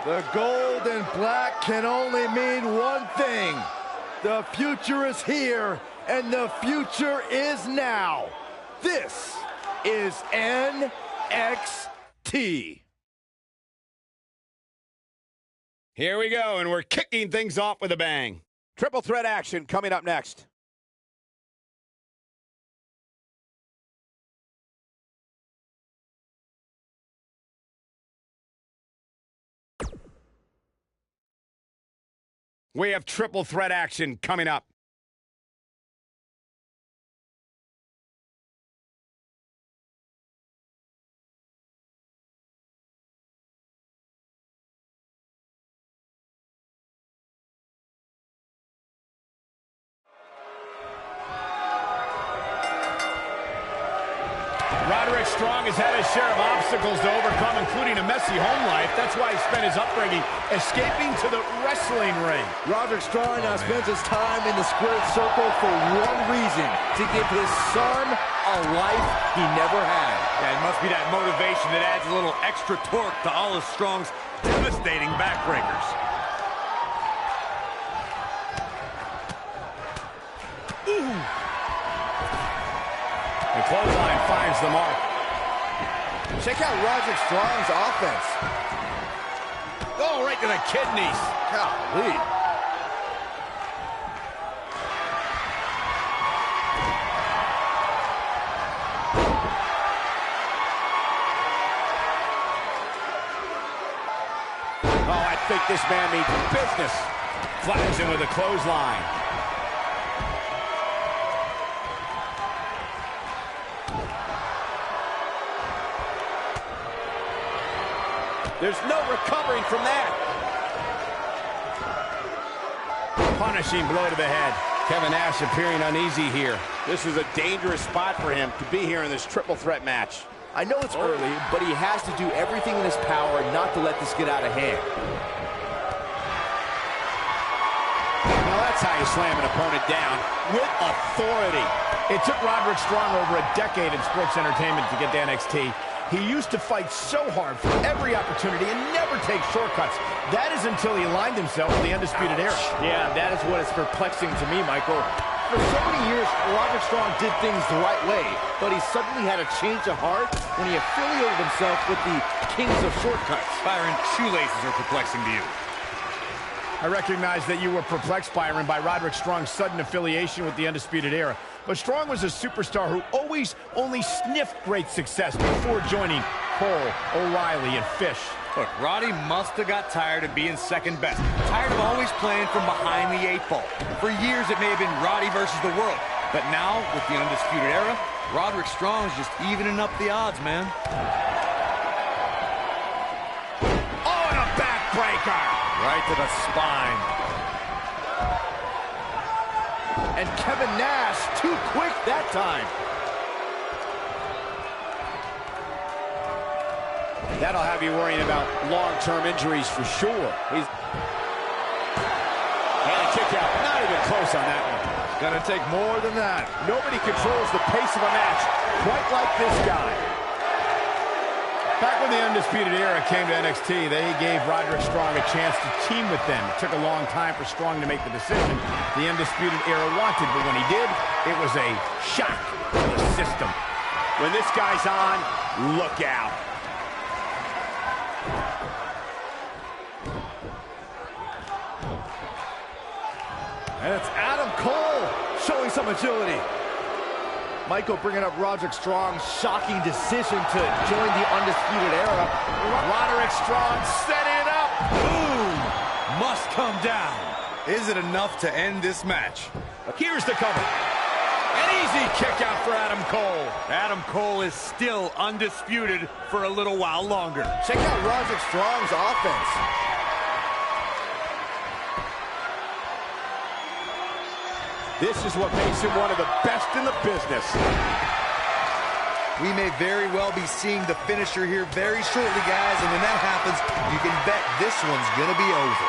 The gold and black can only mean one thing. The future is here, and the future is now. This is NXT. Here we go, and we're kicking things off with a bang. Triple threat action coming up next. We have triple threat action coming up. Roderick Strong has had his share of obstacles to overcome, including a messy home life. That's why he spent his upbringing escaping to the wrestling ring. Roderick Strong now spends his time in the squared circle for one reason: to give his son a life he never had. Yeah, it must be that motivation that adds a little extra torque to all of Strong's devastating backbreakers. Ooh. The clothesline finds the mark. Check out Roderick Strong's offense. Oh, right to the kidneys. Golly. Oh, I think this man means business. Flattens him with a clothesline. There's no recovering from that. Punishing blow to the head. Kevin Nash appearing uneasy here. This is a dangerous spot for him to be here in this triple threat match. I know it's early, but he has to do everything in his power not to let this get out of hand. Now that's how you slam an opponent down, with authority. It took Roderick Strong over a decade in sports entertainment to get to NXT. He used to fight so hard for every opportunity and never take shortcuts. That is until he aligned himself with the Undisputed Era. Yeah, that is what is perplexing to me, Michael. For so many years, Roderick Strong did things the right way, but he suddenly had a change of heart when he affiliated himself with the Kings of Shortcuts. Byron, shoelaces are perplexing to you. I recognize that you were perplexed, Byron, by Roderick Strong's sudden affiliation with the Undisputed Era. But Strong was a superstar who always only sniffed great success before joining Cole, O'Reilly, and Fish. Look, Roddy must have got tired of being second best. Tired of always playing from behind the 8 ball. For years, it may have been Roddy versus the world. But now, with the Undisputed Era, Roderick Strong is just evening up the odds, man. Oh, and a backbreaker! Right to the spine. And Kevin Nash, too quick that time. That'll have you worrying about long-term injuries for sure. And a kick out. Not even close on that one. Gonna take more than that. Nobody controls the pace of a match quite like this guy. Back when the Undisputed Era came to NXT, they gave Roderick Strong a chance to team with them. It took a long time for Strong to make the decision the Undisputed Era wanted, but when he did, it was a shock to the system. When this guy's on, look out. And it's Adam Cole showing some agility. Michael bringing up Roderick Strong's shocking decision to join the Undisputed Era. Roderick Strong setting it up. Boom! Must come down. Is it enough to end this match? Here's the cover. An easy kick out for Adam Cole. Adam Cole is still undisputed for a little while longer. Check out Roderick Strong's offense. This is what makes him one of the best in the business. We may very well be seeing the finisher here very shortly, guys, and when that happens, you can bet this one's gonna be over.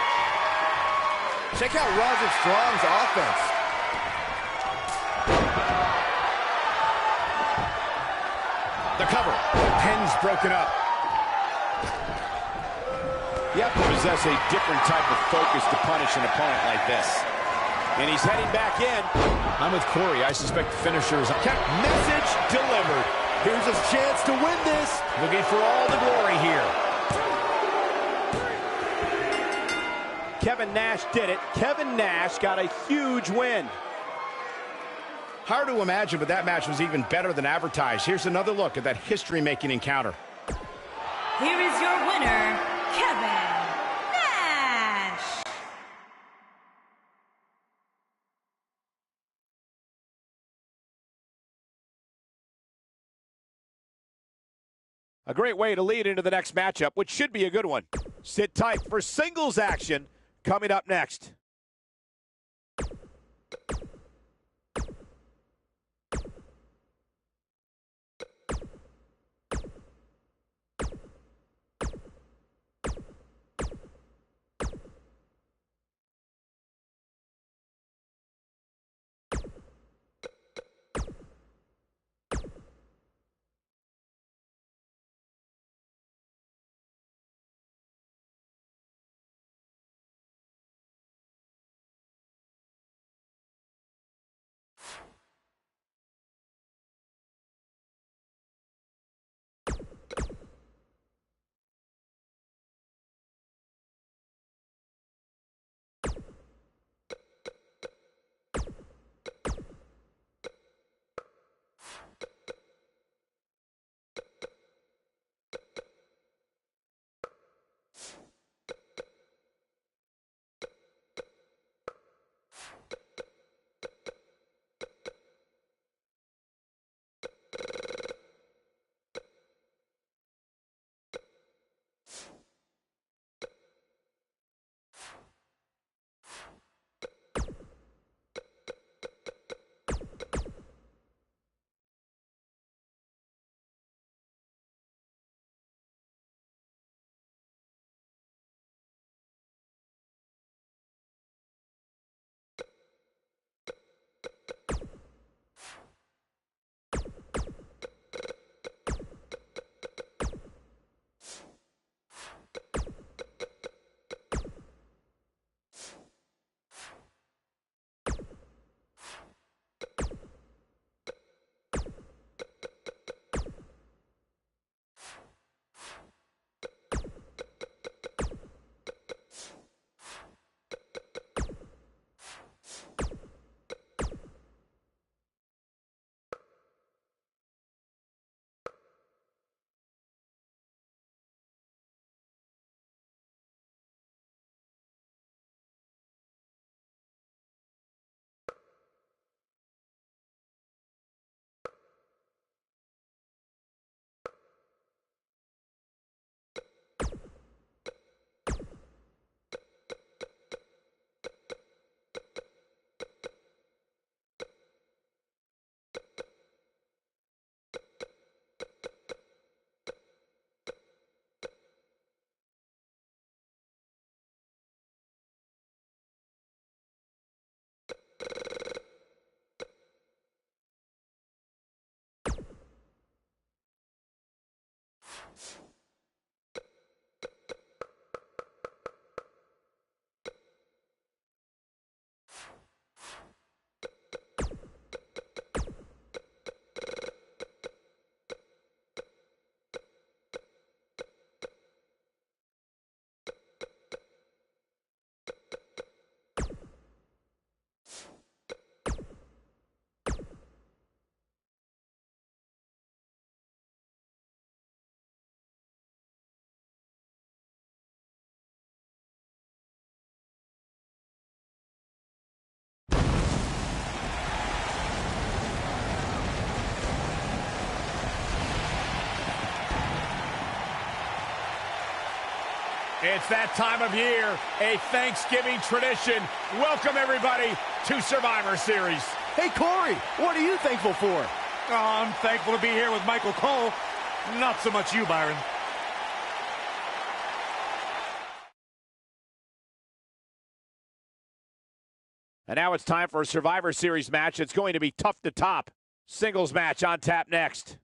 Check out Roderick Strong's offense. The cover. Pin's broken up. You have to possess a different type of focus to punish an opponent like this. And he's heading back in. I'm with Corey. I suspect the finisher is... Message delivered. Here's his chance to win this. Looking for all the glory here. Kevin Nash did it. Kevin Nash got a huge win. Hard to imagine, but that match was even better than advertised. Here's another look at that history-making encounter. Here is your winner, Kevin Nash. A great way to lead into the next matchup, which should be a good one. Sit tight for singles action coming up next. It's that time of year, a Thanksgiving tradition. Welcome, everybody, to Survivor Series. Hey, Corey, what are you thankful for? Oh, I'm thankful to be here with Michael Cole. Not so much you, Byron. And now it's time for a Survivor Series match. It's going to be tough to top. Singles match on tap next.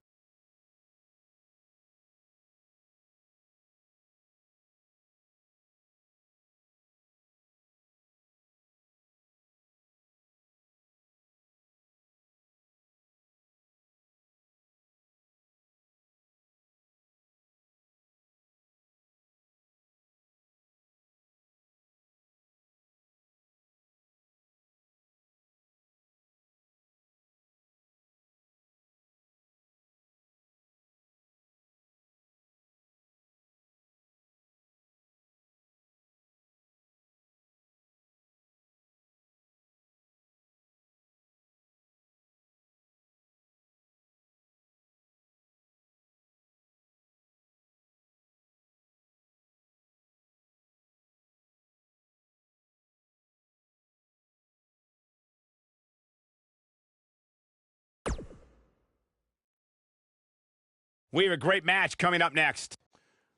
We have a great match coming up next.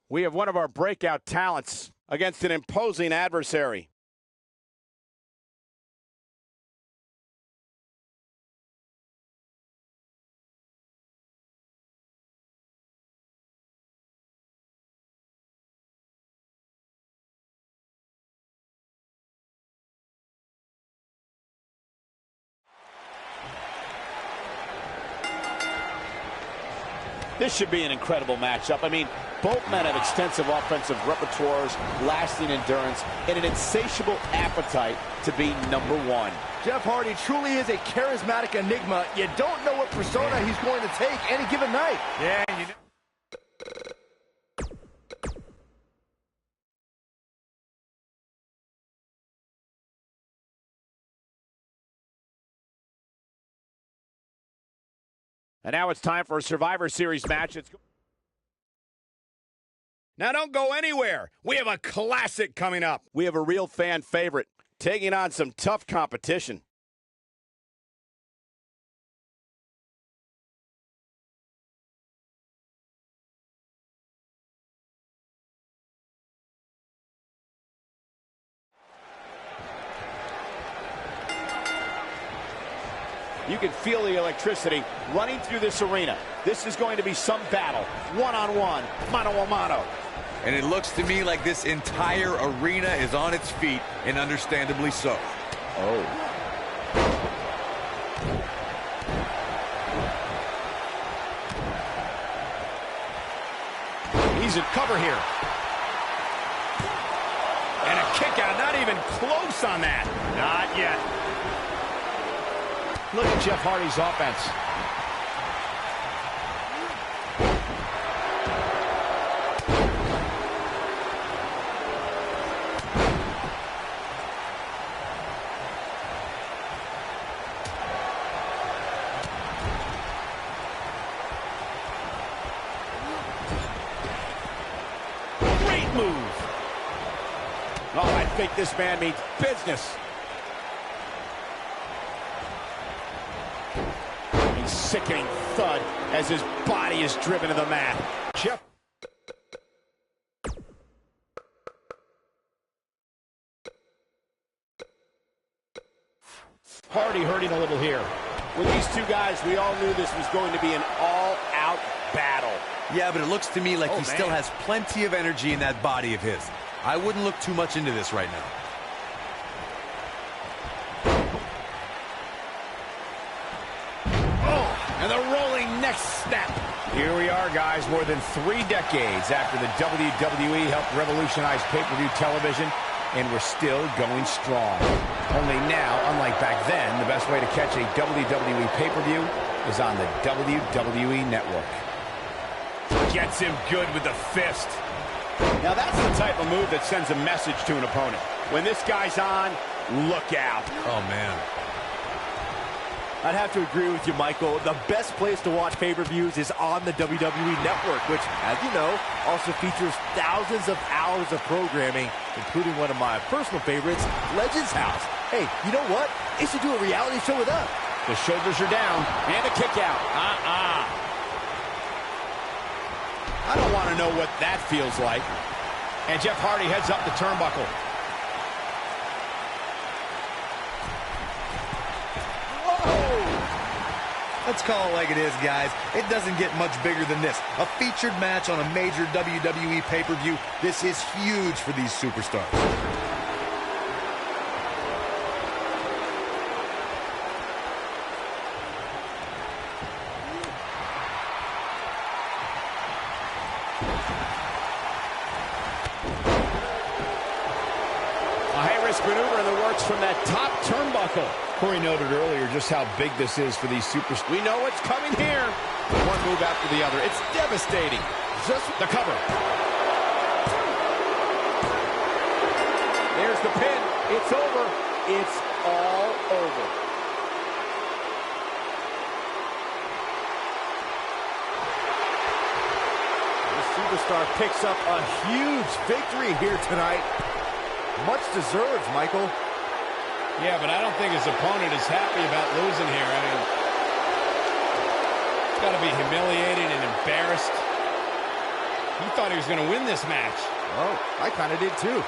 We have one of our breakout talents against an imposing adversary. This should be an incredible matchup. I mean, both men have extensive offensive repertoires, lasting endurance, and an insatiable appetite to be number one. Jeff Hardy truly is a charismatic enigma. You don't know what persona he's going to take any given night. Yeah, you know. And now it's time for a Survivor Series match. Now don't go anywhere. We have a classic coming up. We have a real fan favorite taking on some tough competition. You can feel the electricity running through this arena. This is going to be some battle, one-on-one, mano-a-mano. And it looks to me like this entire arena is on its feet, and understandably so. Oh. He's in cover here. And a kick out, not even close on that. Not yet. Look at Jeff Hardy's offense. Great move. Oh, I think this man means business. Sickening thud as his body is driven to the mat. Jeff. Hardy hurting a little here. With these two guys, we all knew this was going to be an all-out battle. Yeah, but it looks to me like he still has plenty of energy in that body of his. I wouldn't look too much into this right now. And the rolling neck snap. Here we are, guys, more than 3 decades after the WWE helped revolutionize pay-per-view television, and we're still going strong. Only now, unlike back then, the best way to catch a WWE pay-per-view is on the WWE Network. Gets him good with the fist. Now that's the type of move that sends a message to an opponent. When this guy's on, look out. Oh, man. I'd have to agree with you, Michael. The best place to watch pay-per-views is on the WWE Network, which, as you know, also features thousands of hours of programming, including one of my personal favorites, Legends House. Hey, you know what? They should do a reality show with us. The shoulders are down, and a kick out. I don't want to know what that feels like. And Jeff Hardy heads up the turnbuckle. Let's call it like it is, guys. It doesn't get much bigger than this. A featured match on a major WWE pay-per-view. This is huge for these superstars. A high-risk maneuver in the works from that top turnbuckle. Corey noted earlier just how big this is for these superstars. We know what's coming here. One move after the other. It's devastating. Just the cover. There's the pin. It's over. It's all over. The superstar picks up a huge victory here tonight. Much deserved, Michael. Yeah, but I don't think his opponent is happy about losing here. I mean, Got to be humiliated and embarrassed. He thought he was going to win this match. Oh, I kind of did too.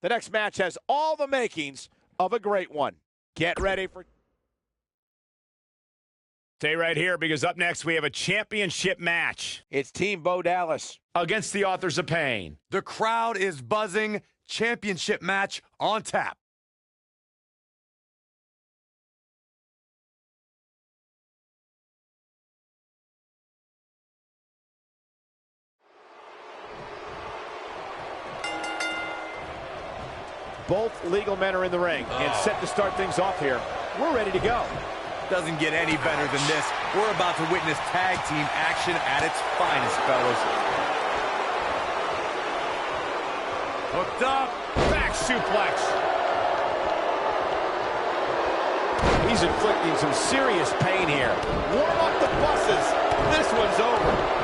The next match has all the makings of a great one. Get ready for... Stay right here because up next we have a championship match. It's Team Bo Dallas Against the Authors of Pain. The crowd is buzzing. Championship match on tap. Both legal men are in the ring and set to start things off here. We're ready to go. Doesn't get any better than this. We're about to witness tag team action at its finest, fellas. Hooked up. Back suplex. He's inflicting some serious pain here. Warm up the buses. This one's over.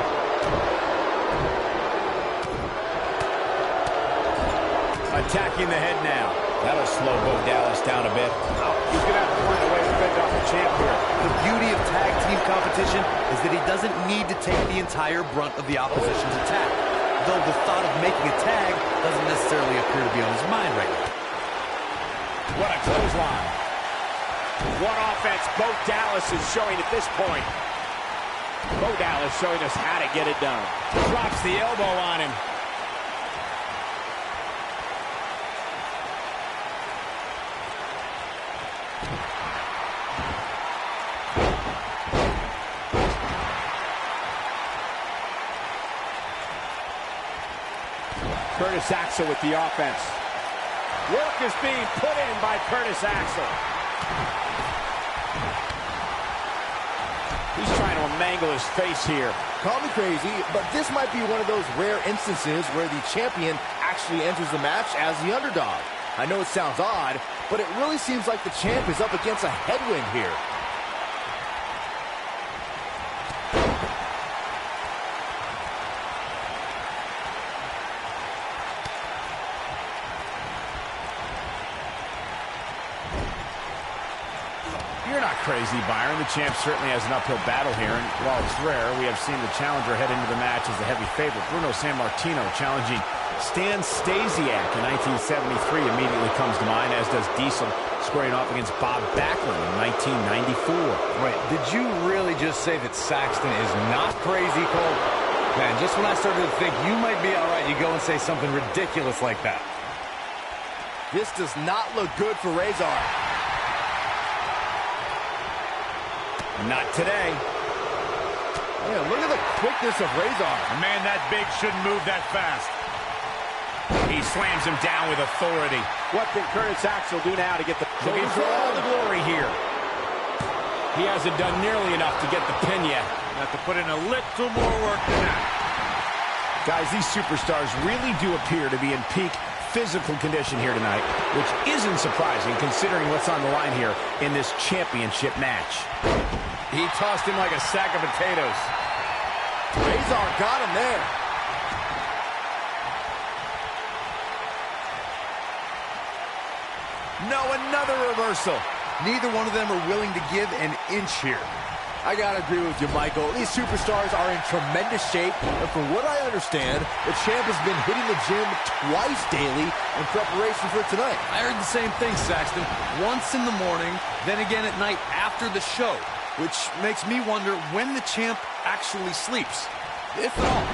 Attacking the head now. That'll slow Bo Dallas down a bit. He's going to have to find a way to fend off the champ here. The beauty of tag team competition is that he doesn't need to take the entire brunt of the opposition's attack. Though the thought of making a tag doesn't necessarily appear to be on his mind right now. What a clothesline. What offense Bo Dallas is showing at this point. Bo Dallas showing us how to get it done. Drops the elbow on him. Curtis Axel with the offense. Work is being put in by Curtis Axel. He's trying to mangle his face here. Call me crazy, but this might be one of those rare instances where the champion actually enters the match as the underdog. I know it sounds odd, but it really seems like the champ is up against a headwind here. You're not crazy, Byron. The champ certainly has an uphill battle here, and while it's rare, we have seen the challenger head into the match as the heavy favorite. Bruno Sammartino challenging Stan Stasiak in 1973 immediately comes to mind, as does Diesel squaring off against Bob Backlund in 1994. Wait, did you really just say that Saxton is not crazy, Cole? Man, just when I started to think you might be all right, you go and say something ridiculous like that. This does not look good for Razor. Not today. Man, look at the quickness of Razor. A man that big shouldn't move that fast. He slams him down with authority. What can Curtis Axel do now to get the pin? Looking for all the glory here. He hasn't done nearly enough to get the pin yet. Have to put in a little more work than that. Guys, these superstars really do appear to be in peak physical condition here tonight, which isn't surprising considering what's on the line here in this championship match. He tossed him like a sack of potatoes. Razor got him there. No, another reversal. Neither one of them are willing to give an inch here. I gotta agree with you, Michael. These superstars are in tremendous shape, and from what I understand, the champ has been hitting the gym twice daily in preparation for tonight. I heard the same thing, Saxton. Once in the morning, then again at night after the show, which makes me wonder when the champ actually sleeps, if at all.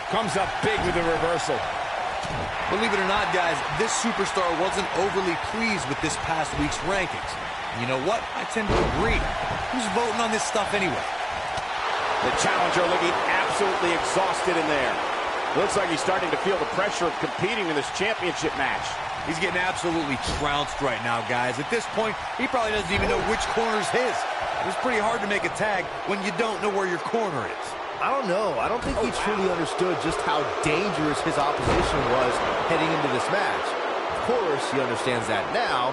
Comes up big with a reversal. Believe it or not, guys, this superstar wasn't overly pleased with this past week's rankings. And you know what? I tend to agree. Who's voting on this stuff anyway? The challenger looking absolutely exhausted in there. Looks like he's starting to feel the pressure of competing in this championship match. He's getting absolutely trounced right now, guys. At this point, he probably doesn't even know which corner's his. It's pretty hard to make a tag when you don't know where your corner is. I don't know. I don't think he truly understood just how dangerous his opposition was heading into this match. Of course, he understands that now,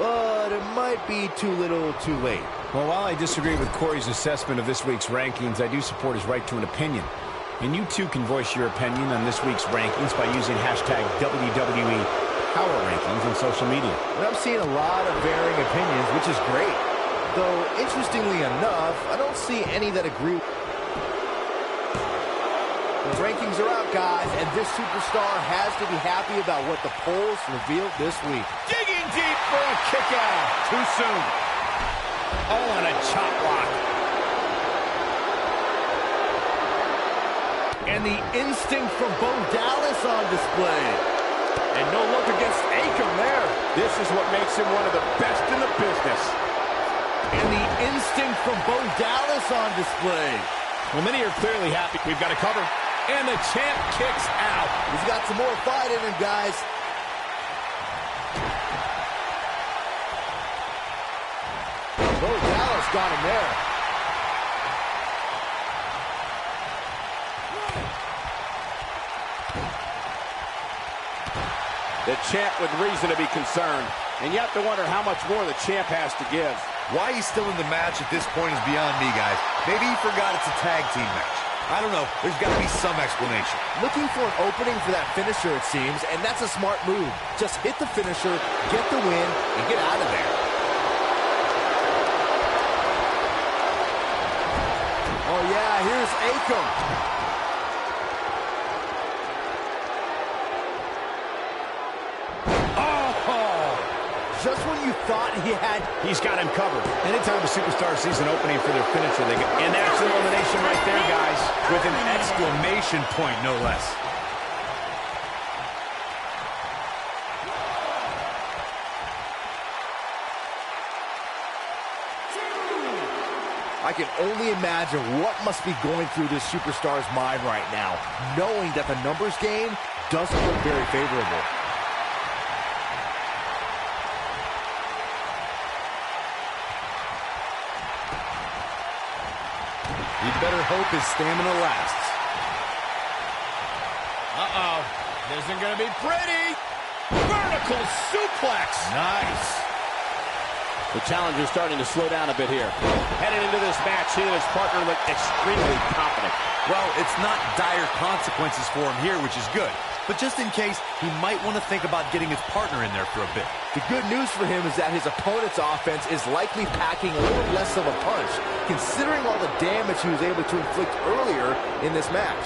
but it might be too little too late. Well, while I disagree with Corey's assessment of this week's rankings, I do support his right to an opinion. And you too can voice your opinion on this week's rankings by using hashtag WWE Power Rankings on social media. And I'm seeing a lot of varying opinions, which is great. Though, interestingly enough, I don't see any that agree. The rankings are out, guys, and this superstar has to be happy about what the polls revealed this week. Digging deep for a kick out. Too soon. Oh, and a chop block. And the instinct from Bo Dallas on display. And no look against Akam there. This is what makes him one of the best in the business. And the instinct from Bo Dallas on display. Well, many are clearly happy. We've got to cover. And the champ kicks out. He's got some more fight in him, guys. Bo Dallas got him there. The champ with reason to be concerned. And you have to wonder how much more the champ has to give. Why he's still in the match at this point is beyond me, guys. Maybe he forgot it's a tag team match. I don't know. There's got to be some explanation. Looking for an opening for that finisher, it seems, and that's a smart move. Just hit the finisher, get the win, and get out of there. Oh, yeah, here's Akam. Just when you thought he had... He's got him covered. Anytime a superstar sees an opening for their finisher, they get... And that's an elimination right there, guys. With an exclamation point, no less. I can only imagine what must be going through this superstar's mind right now, knowing that the numbers game doesn't look very favorable. You better hope his stamina lasts. Uh-oh. This isn't going to be pretty. Vertical suplex. Nice. The challenger's starting to slow down a bit here. Headed into this match, he and his partner look extremely confident. Well, it's not dire consequences for him here, which is good. But just in case, he might want to think about getting his partner in there for a bit. The good news for him is that his opponent's offense is likely packing a little less of a punch, considering all the damage he was able to inflict earlier in this match.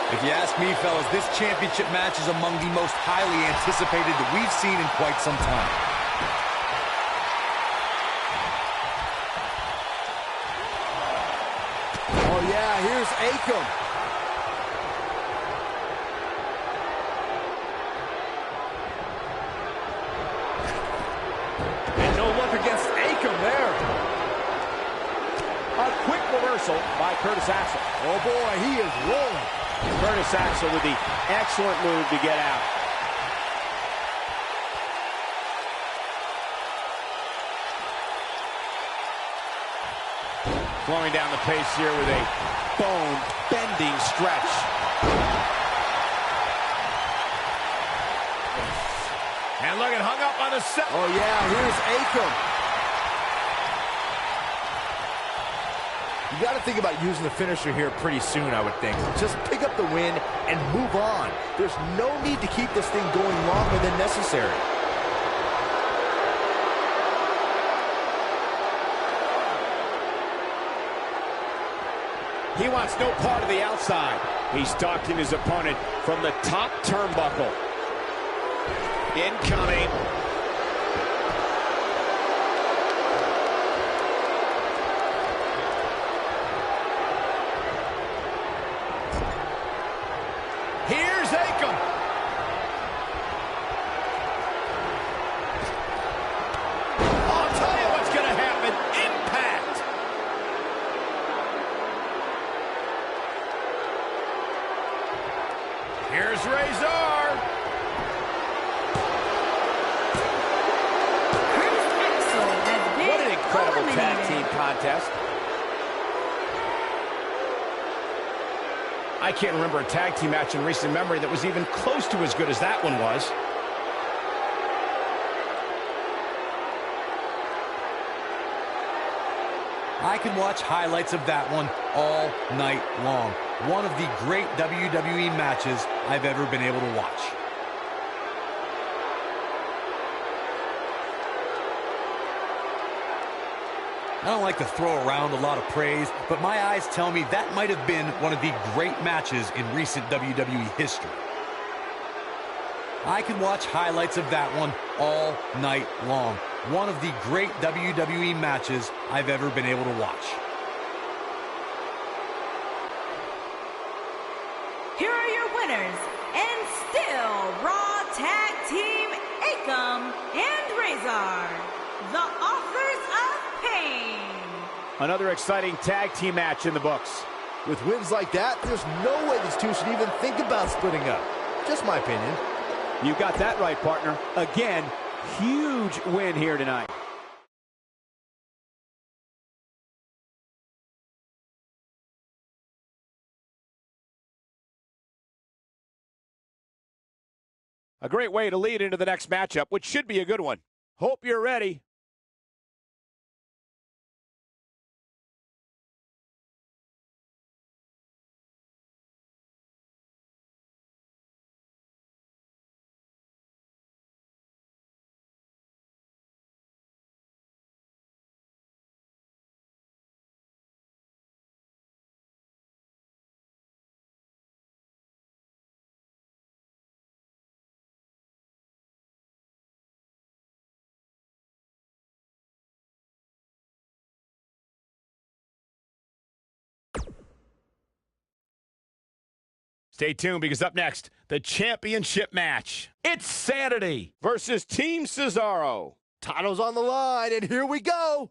If you ask me, fellas, this championship match is among the most highly anticipated that we've seen in quite some time. Oh, yeah, here's Akam. And no look against Akam there. A quick reversal by Curtis Axel. Oh, boy, he is rolling. Curtis Axel with the excellent move to get out. Slowing down the pace here with a bone-bending stretch. And look, it hung up on the set. Oh, yeah, here's Akam. You got to think about using the finisher here pretty soon, I would think. Just pick up the win and move on. There's no need to keep this thing going longer than necessary. He wants no part of the outside. He's stalking his opponent from the top turnbuckle. Incoming. Here's Akam. I'll tell you what's going to Here's Razor. What an incredible tag team contest. I can't remember a tag team match in recent memory that was even close to as good as that one was. I can watch highlights of that one all night long. One of the great WWE matches I've ever been able to watch. I don't like to throw around a lot of praise, but my eyes tell me that might have been one of the great matches in recent WWE history. I can watch highlights of that one all night long. One of the great WWE matches I've ever been able to watch. Here are your winners, and still Raw Tag Team Akam and Razor, the authors of pain. Another exciting tag team match in the books. With wins like that, there's no way these two should even think about splitting up. Just my opinion. You got that right, partner. Again, huge win here tonight. A great way to lead into the next matchup, which should be a good one. Hope you're ready. Stay tuned, because up next, the championship match. It's Sanity Versus Team Cesaro. Title's on the line, and here we go.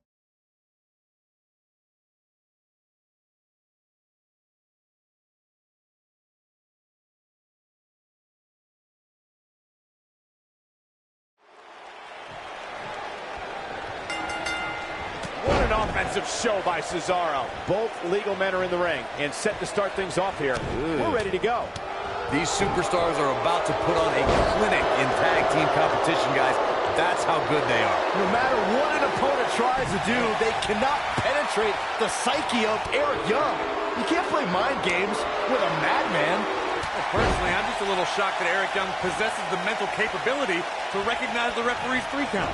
What an offensive show by Cesaro. Both legal men are in the ring and set to start things off here. We're ready to go. These superstars are about to put on a clinic in tag team competition, guys. That's how good they are. No matter what an opponent tries to do, they cannot penetrate the psyche of Eric Young. You can't play mind games with a madman. Well, personally, I'm just a little shocked that Eric Young possesses the mental capability to recognize the referee's 3 count.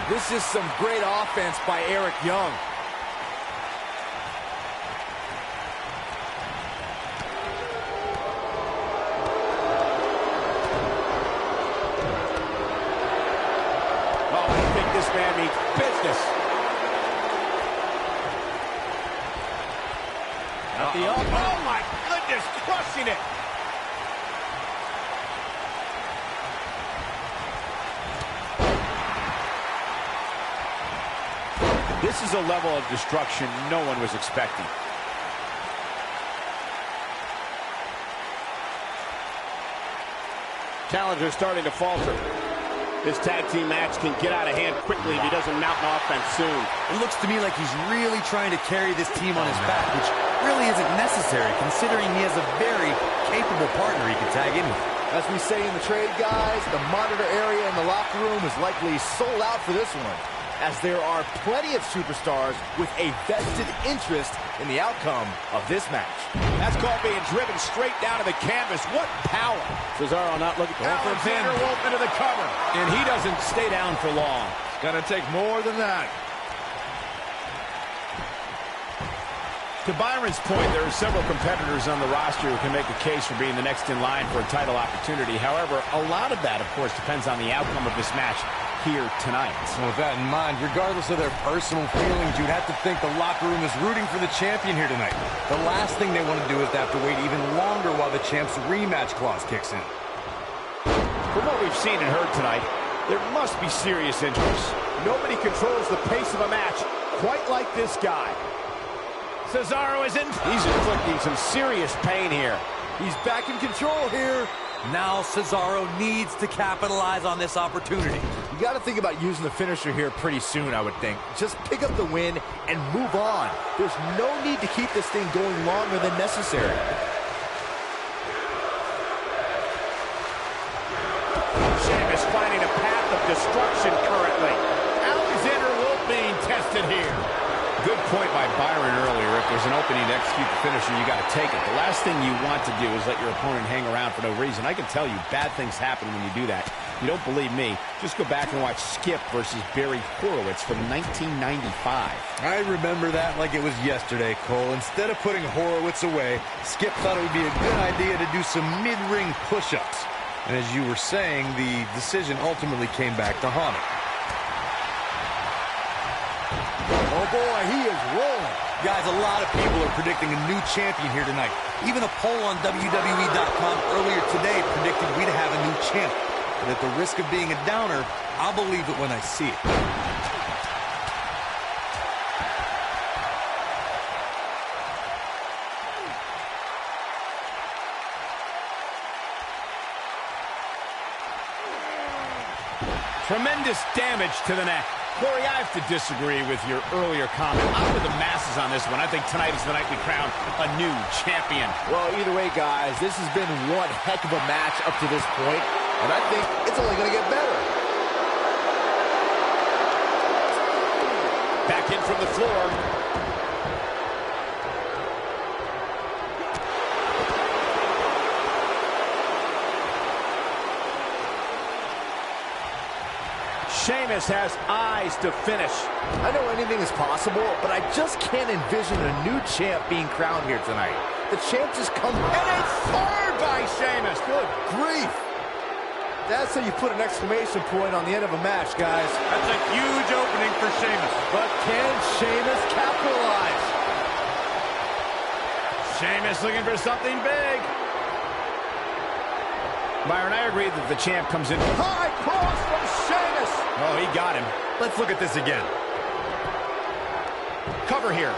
This is some great offense by Eric Young. Oh, I think this man means business. Not the elbow. Oh, my goodness, crushing it. This is a level of destruction no one was expecting. Challenger starting to falter. This tag team match can get out of hand quickly if he doesn't mount an offense soon. It looks to me like he's really trying to carry this team on his back, which really isn't necessary, considering he has a very capable partner he can tag in with. As we say in the trade, guys, the monitor area in the locker room is likely sold out for this one, as there are plenty of superstars with a vested interest in the outcome of this match. That's called being driven straight down to the canvas. What power. Cesaro not looking for a pin. Wolf into the cover. And he doesn't stay down for long. It's going to take more than that. To Byron's point, there are several competitors on the roster who can make a case for being the next in line for a title opportunity. However, a lot of that, of course, depends on the outcome of this match here tonight. So with that in mind, regardless of their personal feelings, you'd have to think the locker room is rooting for the champion here tonight. The last thing they want to do is to have to wait even longer while the champ's rematch clause kicks in. From what we've seen and heard tonight, there must be serious injuries. Nobody controls the pace of a match quite like this guy. Cesaro is in. He's inflicting some serious pain here. He's back in control here. Now Cesaro needs to capitalize on this opportunity. You got to think about using the finisher here pretty soon, I would think. Just pick up the win and move on. There's no need to keep this thing going longer than necessary. Sheamus finding a path of destruction currently. Alexander Wolf being tested here. Good point by Byron earlier. If there's an opening to execute the finisher, you got to take it. The last thing you want to do is let your opponent hang around for no reason. I can tell you, bad things happen when you do that. You don't believe me? Just go back and watch Skip versus Barry Horowitz from 1995. I remember that like it was yesterday, Cole. Instead of putting Horowitz away, Skip thought it would be a good idea to do some mid-ring push-ups. And as you were saying, the decision ultimately came back to haunt him. Oh boy, he is rolling. Guys, a lot of people are predicting a new champion here tonight. Even a poll on WWE.com earlier today predicted we'd have a new champ. But at the risk of being a downer, I'll believe it when I see it. Tremendous damage to the neck. Corey, I have to disagree with your earlier comment. I'm with the masses on this one. I think tonight is the night we crown a new champion. Well, either way, guys, this has been one heck of a match up to this point, and I think it's only going to get better. Back in from the floor. Sheamus has eyes to finish. I know anything is possible, but I just can't envision a new champ being crowned here tonight. The champ just comes... And it's forward by Sheamus. Good grief. That's how you put an exclamation point on the end of a match, guys. That's a huge opening for Sheamus. But can Sheamus capitalize? Sheamus looking for something big. Byron, I agree that the champ comes in. High cross from Sheamus. Oh, he got him. Let's look at this again. Cover here.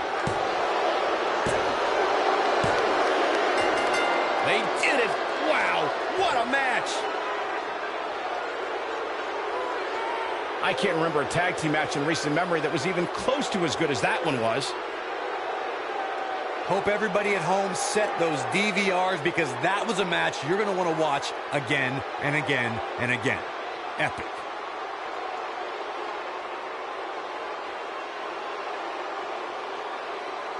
They did it. Wow, what a match. I can't remember a tag team match in recent memory that was even close to as good as that one was. Hope everybody at home set those DVRs because that was a match you're going to want to watch again and again and again. Epic.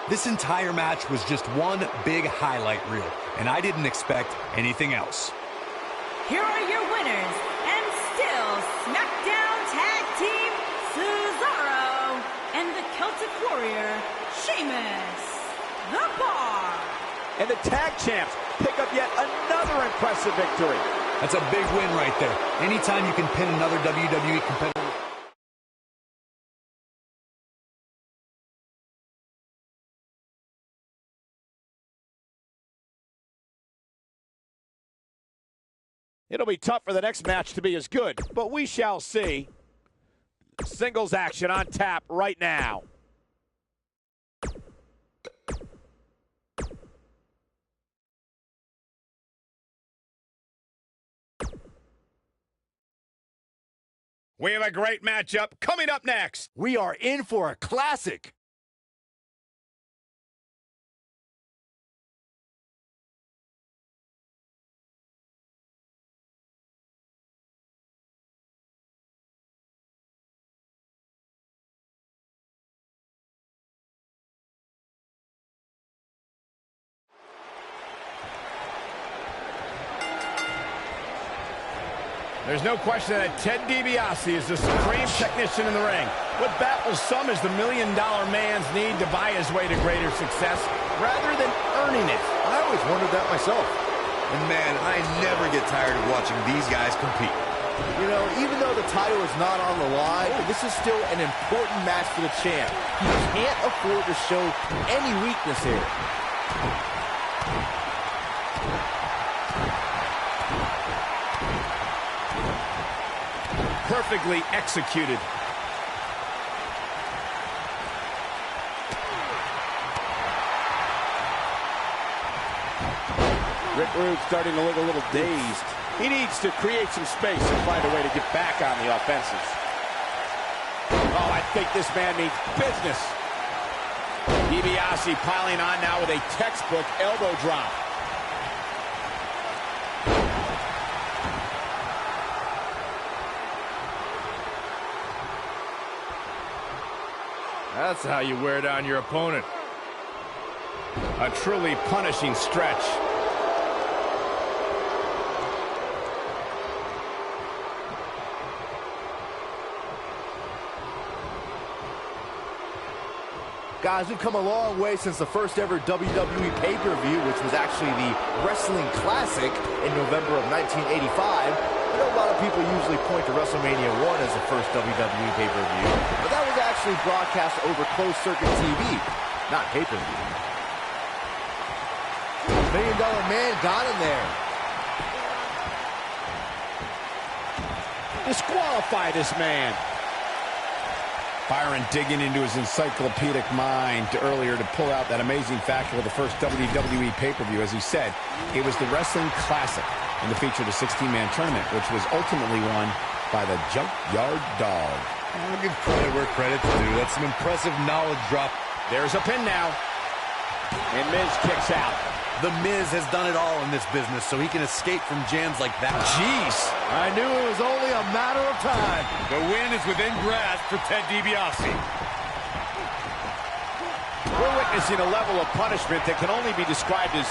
This entire match was just one big highlight reel, and I didn't expect anything else. Here are your winners, and still SmackDown Tag Team, Cesaro, and the Celtic Warrior, Sheamus. The Bar. And the tag champs pick up yet another impressive victory. That's a big win right there. Anytime you can pin another WWE competitor. It'll be tough for the next match to be as good, but we shall see. Singles action on tap right now. We have a great matchup coming up next. We are in for a classic. There's no question that Ted DiBiase is the supreme technician in the ring. What baffles some is the million-dollar man's need to buy his way to greater success rather than earning it. I always wondered that myself. And man, I never get tired of watching these guys compete. You know, even though the title is not on the line, this is still an important match for the champ. He can't afford to show any weakness here. Perfectly executed. Rick Rude starting to look a little dazed. He needs to create some space and find a way to get back on the offensive. Oh, I think this man means business. DiBiase piling on now with a textbook elbow drop. That's how you wear down your opponent. A truly punishing stretch. Guys, we've come a long way since the first ever WWE pay-per-view, which was actually the Wrestling Classic in November of 1985. I know a lot of people usually point to WrestleMania 1 as the first WWE pay-per-view, but that was actually broadcast over closed-circuit TV, not pay-per-view. $1 Million Man got in there. Disqualify this man. Byron digging into his encyclopedic mind earlier to pull out that amazing fact of the first WWE pay-per-view. As he said, it was the Wrestling Classic, and it featured a 16-man tournament, which was ultimately won by the Junkyard Dog. I'll give credit where credit's due. That's some impressive knowledge drop. There's a pin now. And Miz kicks out. The Miz has done it all in this business, so he can escape from jams like that. Jeez. I knew it was only a matter of time. The win is within grasp for Ted DiBiase. We're witnessing a level of punishment that can only be described as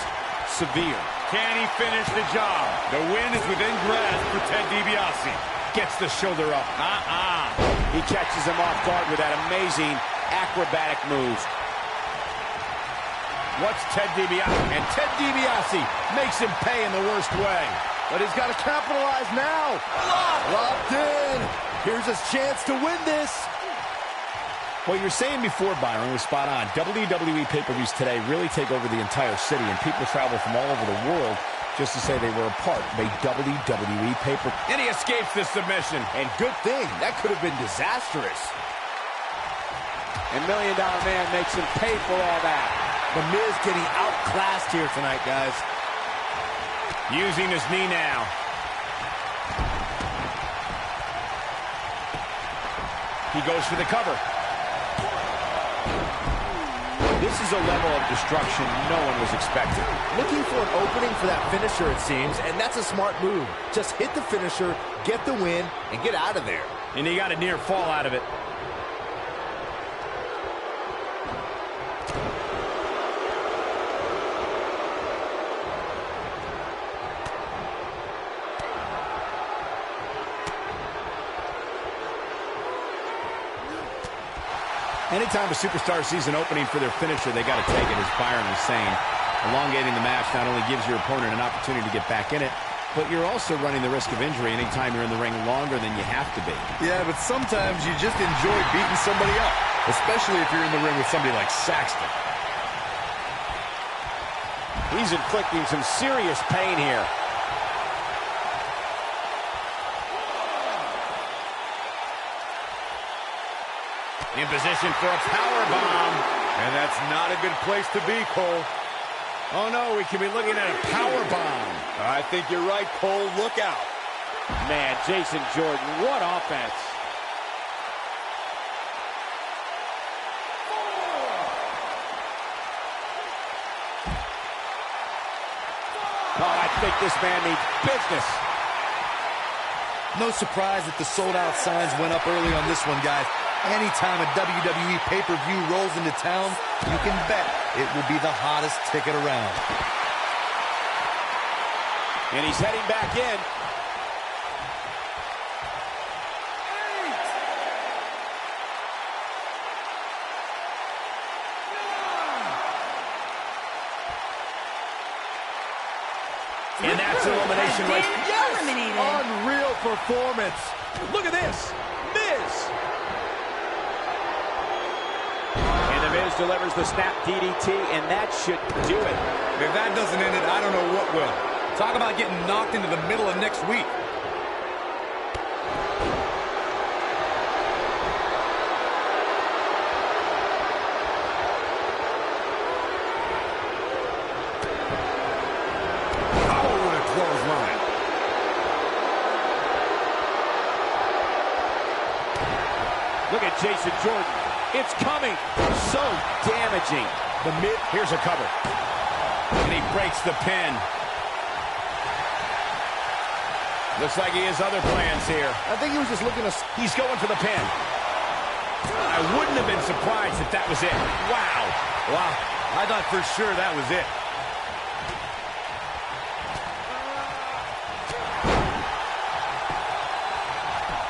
severe. Can he finish the job? The win is within grasp for Ted DiBiase. Gets the shoulder up. He catches him off guard with that amazing acrobatic move. What's Ted DiBiase? And Ted DiBiase makes him pay in the worst way. But he's got to capitalize now. Locked in. Here's his chance to win this. What you're saying before, Byron, was spot on. WWE pay-per-views today really take over the entire city, and people travel from all over the world just to say they were a part of a WWE pay-per-view. And he escapes the submission. And good thing. That could have been disastrous. And $1 Million Man makes him pay for all that. The Miz getting outclassed here tonight, guys. Using his knee now. He goes for the cover. This is a level of destruction no one was expecting. Looking for an opening for that finisher, it seems, and that's a smart move. Just hit the finisher, get the win, and get out of there. And he got a near fall out of it. Anytime a superstar sees an opening for their finisher, they got to take it, as Byron was saying. Elongating the match not only gives your opponent an opportunity to get back in it, but you're also running the risk of injury anytime you're in the ring longer than you have to be. Yeah, but sometimes you just enjoy beating somebody up, especially if you're in the ring with somebody like Saxton. He's inflicting some serious pain here. In position for a power bomb. And that's not a good place to be, Cole. Oh, no, we could be looking at a power bomb. I think you're right, Cole. Look out. Man, Jason Jordan, what offense. Oh, I think this man needs business. No surprise that the sold-out signs went up early on this one, guys. Anytime a WWE pay-per-view rolls into town, you can bet it will be the hottest ticket around. And he's heading back in. And that's elimination right. Yes! Eliminated. Unreal performance. Look at this. Miz. And the Miz delivers the snap DDT, and that should do it. If that doesn't end it, I don't know what will. Talk about getting knocked into the middle of next week. Jason Jordan. It's coming. So damaging. Here's a cover. And he breaks the pin. Looks like he has other plans here. I think he was just looking to... He's going for the pin. I wouldn't have been surprised if that was it. Wow. Wow. I thought for sure that was it.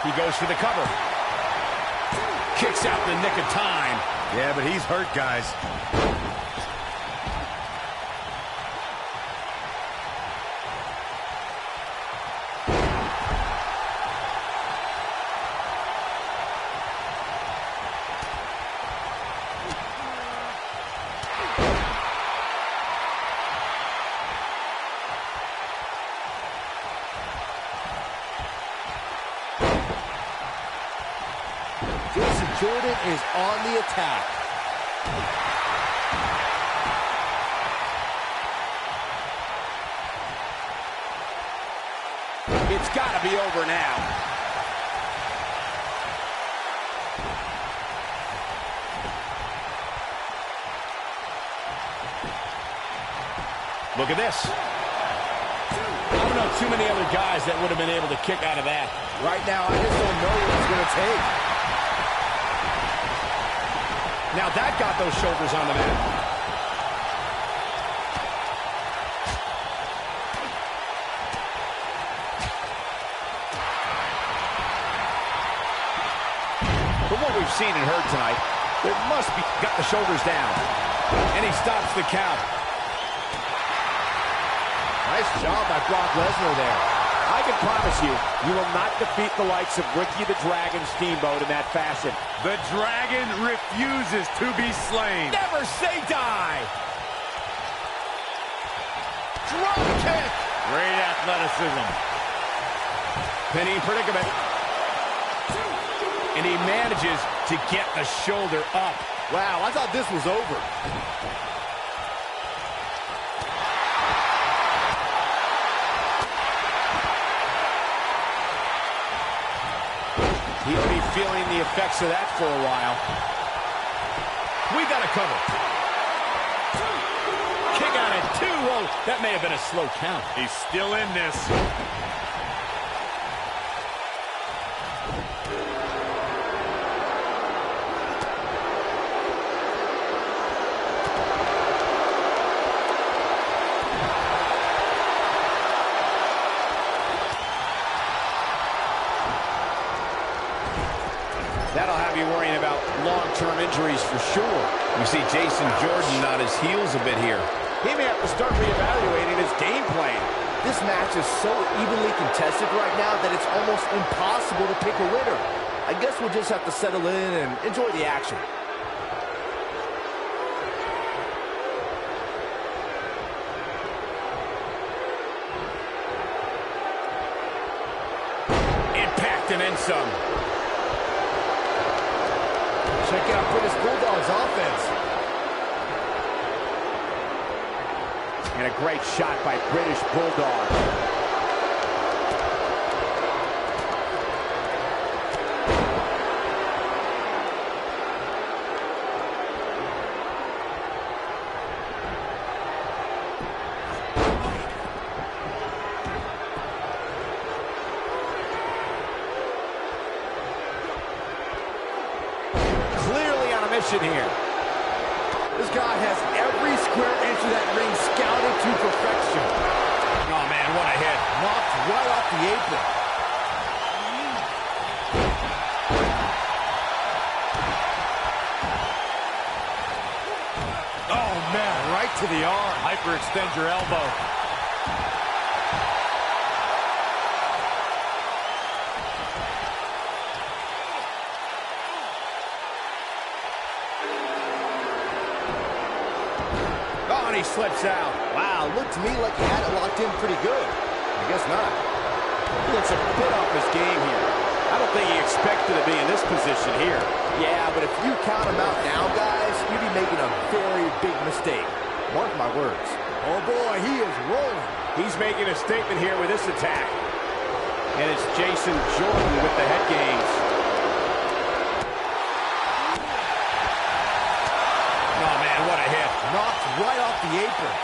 He goes for the cover. Kicks out in the nick of time. Yeah, but he's hurt, guys. Jason Jordan is on the attack. It's got to be over now. Look at this. I don't know too many other guys that would have been able to kick out of that. Right now, I just don't know what it's going to take. Now that got those shoulders on the mat. From what we've seen and heard tonight, there must be... Got the shoulders down. And he stops the count. Nice job by Brock Lesnar there. I can promise you, you will not defeat the likes of Ricky the Dragon Steamboat in that fashion. The Dragon refuses to be slain. Never say die. Drop kick. Great athleticism. Pinning predicament. And he manages to get the shoulder up. Wow, I thought this was over. He'll be feeling the effects of that for a while. We got a cover. Kick out at 2. Whoa, that may have been a slow count. He's still in this. That'll have you worrying about long-term injuries for sure. We see Jason Jordan on his heels a bit here. He may have to start reevaluating his game plan. This match is so evenly contested right now that it's almost impossible to pick a winner. I guess we'll just have to settle in and enjoy the action. Impact and then some. Check out British Bulldog's offense. And a great shot by British Bulldog. Here. This guy has every square inch of that ring scouted to perfection. Oh, man, what a hit. Knocked right off the apron. Oh, man, right to the arm. Hyperextend your elbow. He slips out. Wow, looked to me like he had it locked in pretty good. I guess not. Looks a bit off his game here. I don't think he expected to be in this position here. Yeah, but if you count him out now, guys, you'd be making a very big mistake. Mark my words. Oh, boy, he is rolling. He's making a statement here with this attack. And it's Jason Jordan with the head gains. the apron.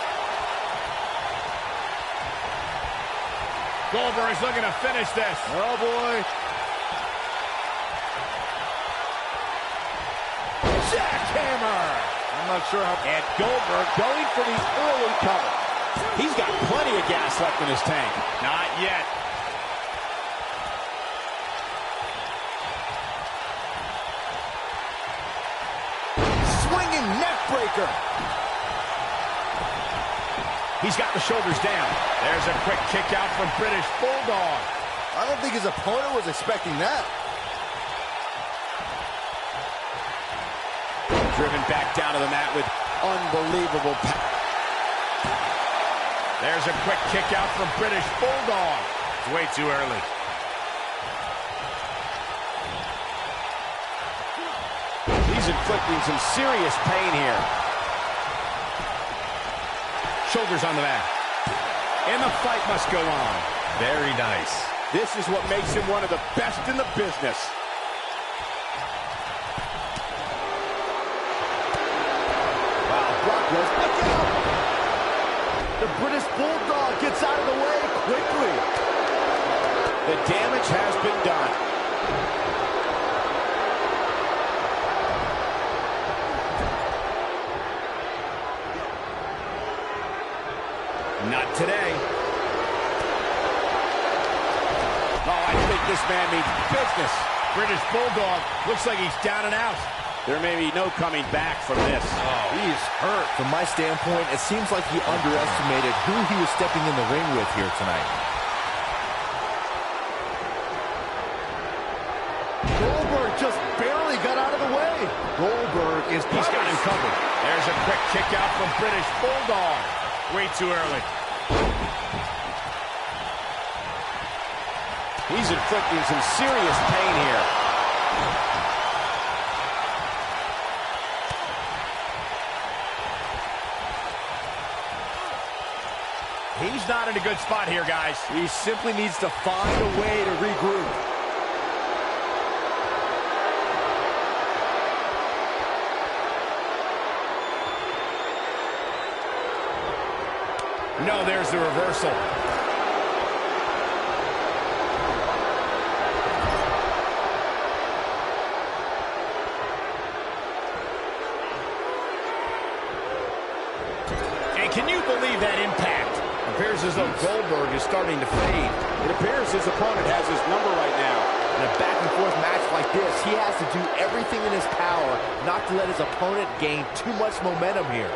Goldberg is looking to finish this. Oh, boy. Jackhammer. I'm not sure how... And Goldberg going for the early cover. He's got plenty of gas left in his tank. Not yet. Swinging neck breaker. He's got the shoulders down. There's a quick kick out from British Bulldog. I don't think his opponent was expecting that. Driven back down to the mat with unbelievable power. There's a quick kick out from British Bulldog. It's way too early. He's inflicting some serious pain here. Shoulders on the mat. And the fight must go on. Very nice. This is what makes him one of the best in the business. Brock was picking up. The British Bulldog gets out of the way quickly. The damage has been done. Not today. Oh, I think this man means business. British Bulldog looks like he's down and out. There may be no coming back from this. Oh, he's hurt. From my standpoint, it seems like he underestimated who he was stepping in the ring with here tonight. Goldberg just barely got out of the way. Goldberg is... He's got him covered. There's a quick kick out from British Bulldog. Way too early. He's inflicting some serious pain here. He's not in a good spot here, guys. He simply needs to find a way to regroup. No, there's the reversal. And can you believe that impact? It appears as though Goldberg is starting to fade. It appears his opponent has his number right now. In a back-and-forth match like this, he has to do everything in his power not to let his opponent gain too much momentum here.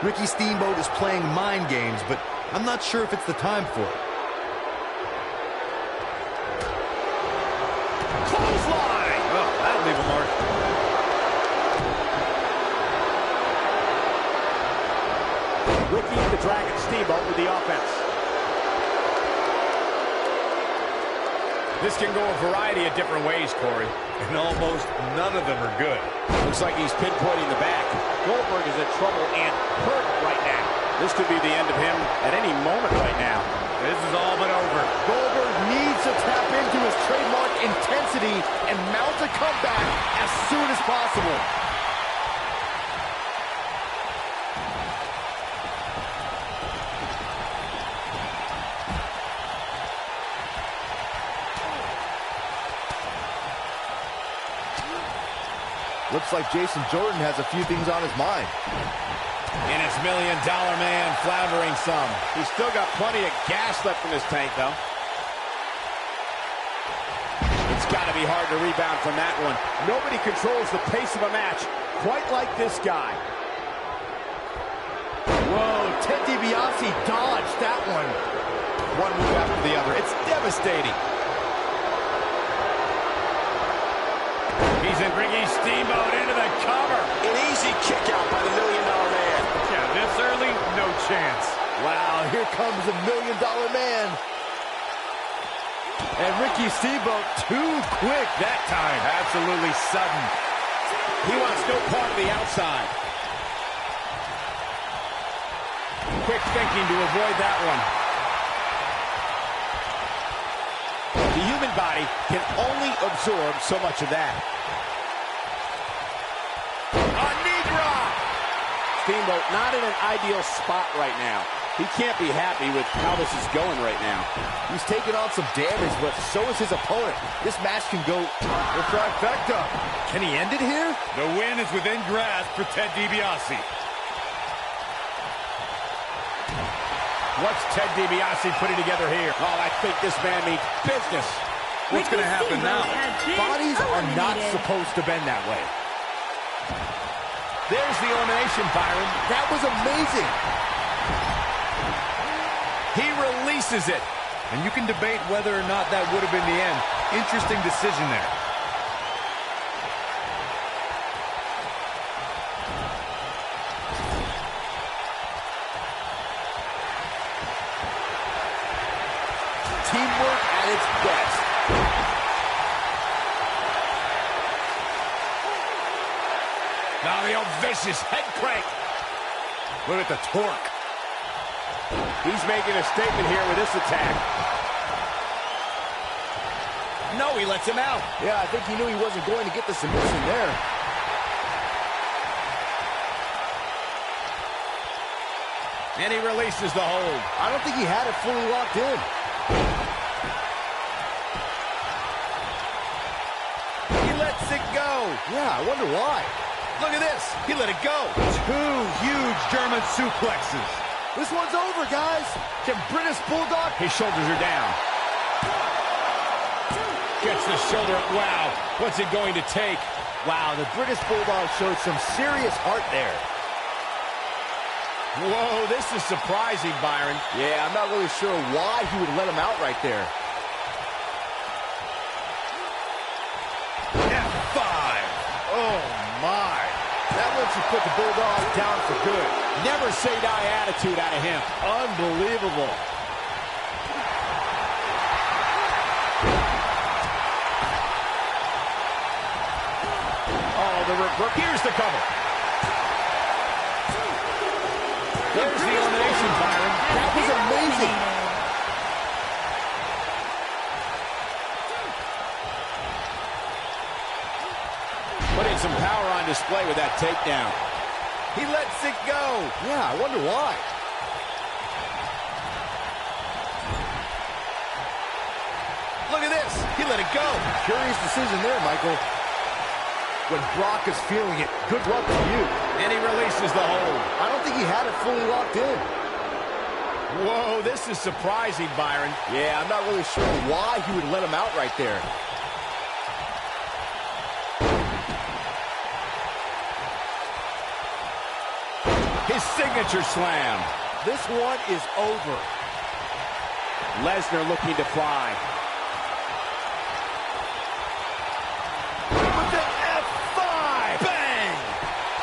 Ricky Steamboat is playing mind games, but I'm not sure if it's the time for it. Clothesline! Oh, that'll leave a mark. Ricky the Dragon Steamboat with the offense. This can go a variety of different ways, Corey. And almost none of them are good. Looks like he's pinpointing the back. Goldberg is in trouble and hurt right now. This could be the end of him at any moment right now. This is all but over. Goldberg needs to tap into his trademark intensity and mount a comeback as soon as possible. Looks like Jason Jordan has a few things on his mind. And it's $1 Million Man floundering some. He's still got plenty of gas left in his tank, though. It's got to be hard to rebound from that one. Nobody controls the pace of a match quite like this guy. Whoa, Ted DiBiase dodged that one. One move after the other. It's devastating. He's in Ricky Steamboat into the cover. An easy kick out by the $1 Million Man. Yeah, this early, no chance. Wow, here comes the $1 Million Man. And Ricky Steamboat too quick that time. Absolutely sudden. He wants no part of the outside. Quick thinking to avoid that one. The human body can only absorb so much of that. A knee drop. Steamboat not in an ideal spot right now. He can't be happy with how this is going right now. He's taking on some damage, but so is his opponent. This match can go the trifecta. Can he end it here? The win is within grasp for Ted DiBiase. What's Ted DiBiase putting together here? Oh, I think this man means business. What's going to happen now? Bodies are not supposed to bend that way. There's the elimination, Byron. That was amazing. He releases it. And you can debate whether or not that would have been the end. Interesting decision there. Teamwork at its best. Now the old vicious head crank. Look at the torque. He's making a statement here with this attack. No, he lets him out. Yeah, I think he knew he wasn't going to get the submission there. And he releases the hold. I don't think he had it fully locked in. He lets it go. Yeah, I wonder why. Look at this. He let it go. 2 huge German suplexes. This one's over, guys. Can British Bulldog? His shoulders are down. Gets the shoulder. Wow. What's it going to take? Wow, the British Bulldog showed some serious heart there. Whoa, this is surprising, Byron. Yeah, I'm not really sure why he would let him out right there. F5. Oh, my. That lets you put the Bulldog down for good. Never say die attitude out of him. Unbelievable. Oh, the reverse. Here's the cover. There's the elimination, Byron. That was amazing. Putting some power on display with that takedown. He lets it go. Yeah, I wonder why. Look at this. He let it go. Curious decision there, Michael. When Brock is feeling it, good luck to you. And he releases the hold. I don't think he had it fully locked in. Whoa, this is surprising, Byron. Yeah, I'm not really sure why he would let him out right there. His signature slam. This one is over. Lesnar looking to fly. With the F5. Bang!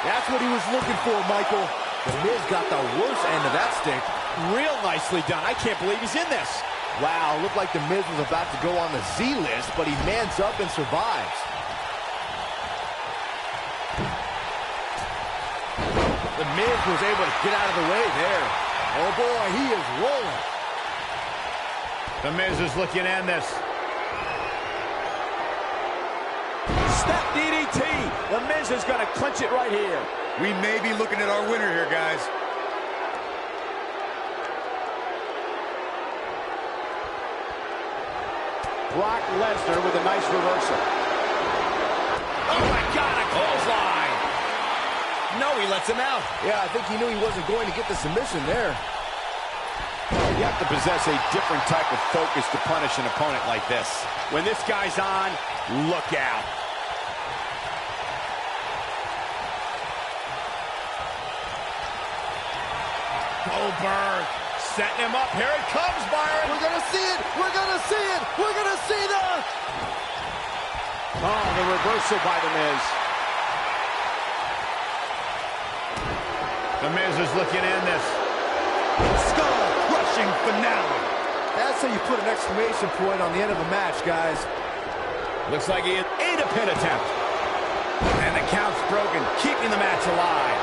That's what he was looking for, Michael. The Miz got the worst end of that stick. Real nicely done. I can't believe he's in this. Wow, looked like the Miz was about to go on the Z list, but he mans up and survives. The Miz was able to get out of the way there. Oh boy, he is rolling. The Miz is looking to end this. Step DDT. The Miz is going to clinch it right here. We may be looking at our winner here, guys. Brock Lesnar with a nice reversal. Oh, my God, a clothesline. No, he lets him out. Yeah, I think he knew he wasn't going to get the submission there. You have to possess a different type of focus to punish an opponent like this. When this guy's on, look out. Goldberg setting him up. Here it comes, Byron. We're going to see it. We're going to see it. We're going to see the... Oh, the reversal by The Miz. The Miz is looking to end this. Skull-crushing finale. That's how you put an exclamation point on the end of a match, guys. Looks like he ate a pin attempt. And the count's broken, keeping the match alive.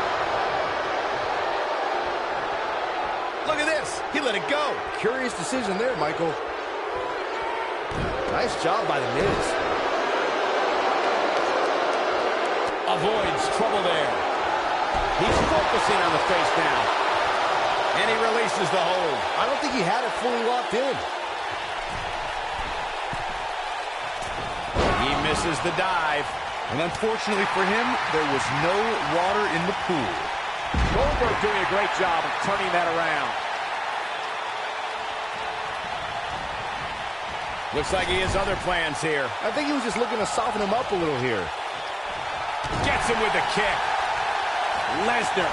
Look at this. He let it go. Curious decision there, Michael. Nice job by The Miz. Avoids trouble there. He's focusing on the face now. And he releases the hold. I don't think he had it fully locked in. He misses the dive. And unfortunately for him, there was no water in the pool. Goldberg doing a great job of turning that around. Looks like he has other plans here. I think he was just looking to soften him up a little here. Gets him with the kick. Lesnar.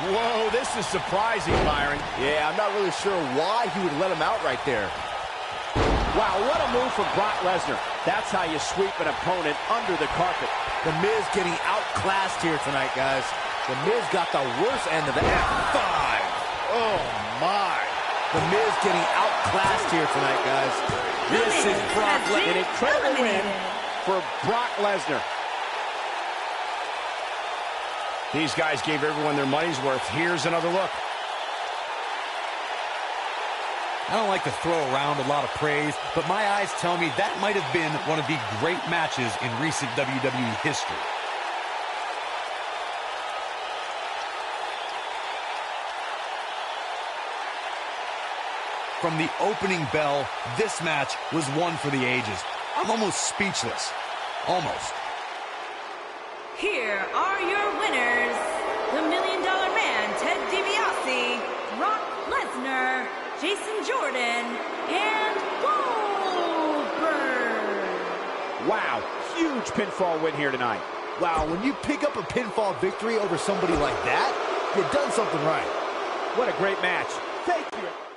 Whoa, this is surprising, Byron. Yeah, I'm not really sure why he would let him out right there. Wow, what a move from Brock Lesnar. That's how you sweep an opponent under the carpet. The Miz getting outclassed here tonight, guys. The Miz got the worst end of the F5. Oh, my. The Miz getting outclassed here tonight, guys. This is Brock Lesnar. An incredible win for Brock Lesnar. These guys gave everyone their money's worth. Here's another look. I don't like to throw around a lot of praise, but my eyes tell me that might have been one of the great matches in recent WWE history. From the opening bell, this match was one for the ages. I'm almost speechless. Almost. Here are your winners. The $1 Million Man, Ted DiBiase, Brock Lesnar, Jason Jordan, and Goldberg. Wow, huge pinfall win here tonight. Wow, when you pick up a pinfall victory over somebody like that, you've done something right. What a great match. Thank you.